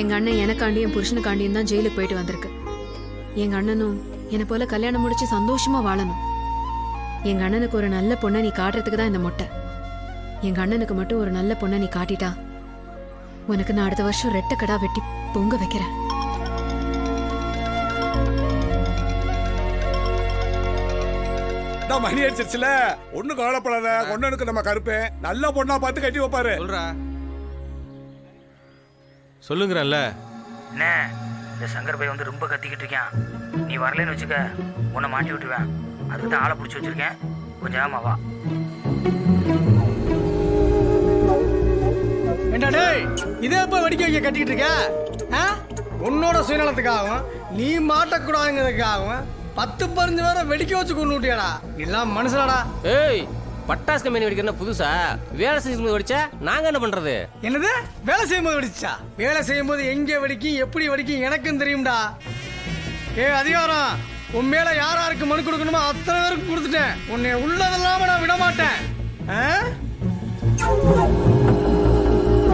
எங்க அண்ணன் எனக்காண்டி என் புருஷனுக்காண்டியும் தான் ஜெயிலுக்கு போயிட்டு வந்திருக்கு. எங்க அண்ணனும் என்னை போல கல்யாணம் முடிச்சு சந்தோஷமா வாழணும். எங்க அண்ணனுக்கு ஒரு நல்ல பொண்ணை நீ காட்டுறதுக்கு தான் இந்த மொட்டை. எங்க அண்ணனுக்கு மட்டும் ஒரு நல்ல பொண்ணை நீ காட்டிட்டா உனக்கு நான் அடுத்த வருஷம் ரெட்டை கடா வெட்டி பொங்க வைக்கிறேன். மணி அடிச்சிருச்சுல, ஒண்ணு கவலைப்படாத. பொண்ணுக்கு நம்ம கருப்பு நல்ல பொண்ணா பார்த்து கட்டி வைப்பாரு. சொல்லுங்கறல்ல. அண்ணே, இந்த சங்கர் பை வந்து ரொம்ப கத்திக்கிட்டு இருக்கான். நீ வரலன்னு வச்சுக்க, உன்னை மாட்டி விட்டுருவேன். அதுக்கு தான் ஆளை பிடிச்சி வச்சிருக்கேன். கொஞ்சம் ஆமா வா. ஏண்டா டேய், இதே எப்ப வெடிக்க வைக்க கட்டிக்கிட்டு இருக்க? உன்னோட சுயநலத்துக்காகவும் நீ மாட்டக்கூடாதுங்கிறதுக்காகவும் 10 15 பேரை வெடிக்க வச்சு கொண்டு விட்டியாடா. எல்லாம் மனுஷனாடா. ஏய், பட்டாசு கம்பெனி வெடிக்கிறேன் புதுசா? வேலை செய்யும்போது வெடிச்சா நாங்க என்ன பண்றது? என்னது வேலை செய்யும்போது வெடிச்சா? வேலை செய்யும்போது எங்க வெடிக்கும் எப்படி வெடிக்கும் எனக்கும் தெரியும்டா. அதிகாரம் உன் மேல யாராருக்கு மனு கொடுக்கணுமோ அத்தனை பேருக்கு கொடுத்துட்டேன். உன்னை உள்ளதெல்லாம நான் விட மாட்டேன்.